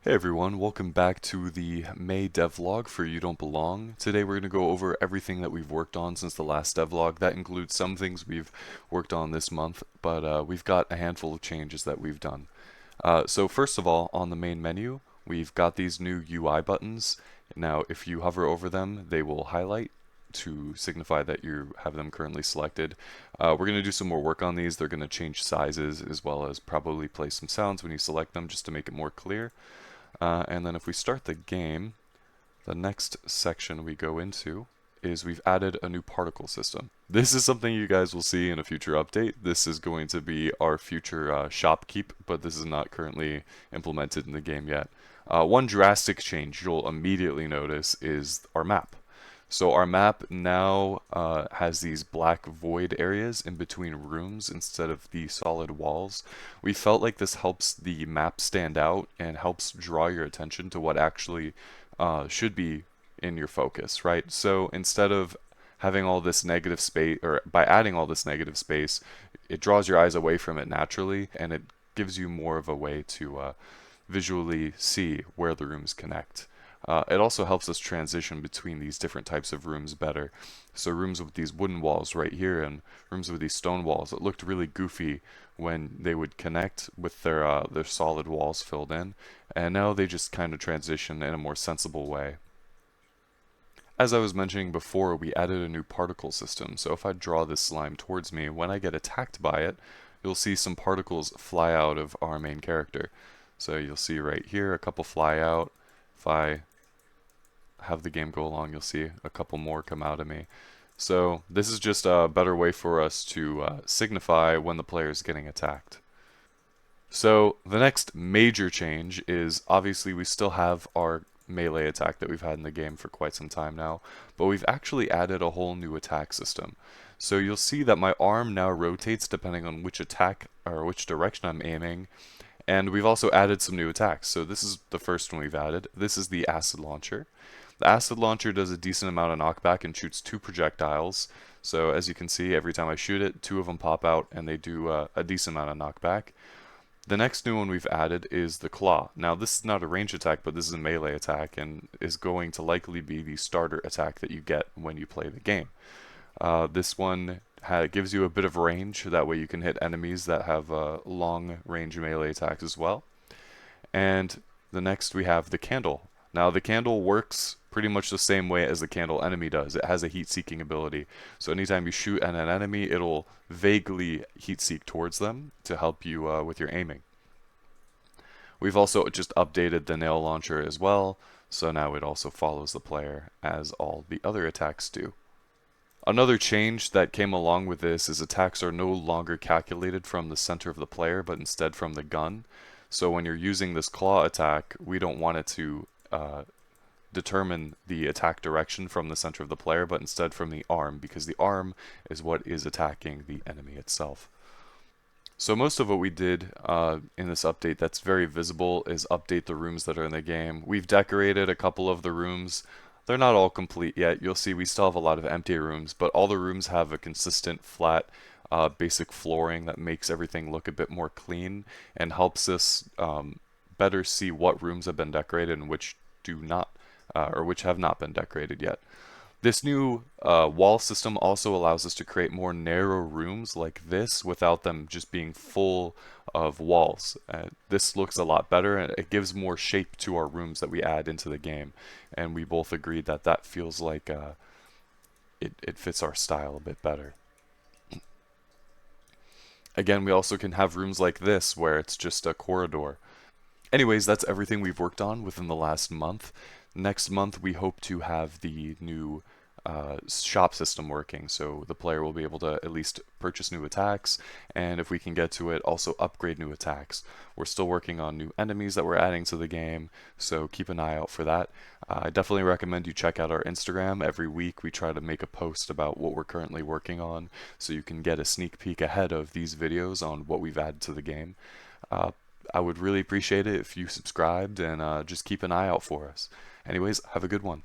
Hey everyone, welcome back to the May devlog for You Don't Belong. Today we're going to go over everything that we've worked on since the last devlog. That includes some things we've worked on this month, but we've got a handful of changes that we've done. So first of all, on the main menu, we've got these new UI buttons. Now, if you hover over them, they will highlight to signify that you have them currently selected. We're going to do some more work on these. They're going to change sizes as well as probably play some sounds when you select them just to make it more clear. And then if we start the game, the next section we go into is we've added a new particle system. This is something you guys will see in a future update. This is going to be our future shopkeep, but this is not currently implemented in the game yet. One drastic change you'll immediately notice is our map. So our map now has these black void areas in between rooms instead of the solid walls. We felt like this helps the map stand out and helps draw your attention to what actually should be in your focus, right? So instead of having all this negative space, or by adding all this negative space, it draws your eyes away from it naturally, and it gives you more of a way to visually see where the rooms connect. It also helps us transition between these different types of rooms better. So rooms with these wooden walls right here and rooms with these stone walls, it looked really goofy when they would connect with their solid walls filled in, and now they just kind of transition in a more sensible way. As I was mentioning before, we added a new particle system, so if I draw this slime towards me, when I get attacked by it, you'll see some particles fly out of our main character. So you'll see right here a couple fly out. If I have the game go along, you'll see a couple more come out of me. So this is just a better way for us to signify when the player is getting attacked. So the next major change is obviously we still have our melee attack that we've had in the game for quite some time now, but we've actually added a whole new attack system. So you'll see that my arm now rotates depending on which attack or which direction I'm aiming, and we've also added some new attacks. So this is the first one we've added. This is the acid launcher. The acid launcher does a decent amount of knockback and shoots 2 projectiles. So as you can see, every time I shoot it, 2 of them pop out and they do a decent amount of knockback. The next new one we've added is the claw. Now this is not a range attack, but this is a melee attack and is going to likely be the starter attack that you get when you play the game. This one gives you a bit of range, that way you can hit enemies that have long range melee attacks as well. And the next we have the candle. Now the candle works pretty much the same way as the candle enemy does. It has a heat-seeking ability. So anytime you shoot at an enemy, it'll vaguely heat-seek towards them to help you with your aiming. We've also just updated the nail launcher as well, so now it also follows the player as all the other attacks do. Another change that came along with this is attacks are no longer calculated from the center of the player, but instead from the gun. So when you're using this claw attack, we don't want it to determine the attack direction from the center of the player, but instead from the arm, because the arm is what is attacking the enemy itself. So most of what we did in this update that's very visible is update the rooms that are in the game. We've decorated a couple of the rooms. They're not all complete yet. You'll see we still have a lot of empty rooms, but all the rooms have a consistent flat basic flooring that makes everything look a bit more clean and helps us better see what rooms have been decorated and which do not, or which have not been decorated yet. This new wall system also allows us to create more narrow rooms like this without them just being full of walls. This looks a lot better, and it gives more shape to our rooms that we add into the game. And we both agreed that that feels like it fits our style a bit better. Again, we also can have rooms like this where it's just a corridor. Anyways, that's everything we've worked on within the last month. Next month, we hope to have the new shop system working, so the player will be able to at least purchase new attacks, and if we can get to it, also upgrade new attacks. We're still working on new enemies that we're adding to the game, so keep an eye out for that. I definitely recommend you check out our Instagram. Every week we try to make a post about what we're currently working on, so you can get a sneak peek ahead of these videos on what we've added to the game. I would really appreciate it if you subscribed and just keep an eye out for us. Anyways, have a good one.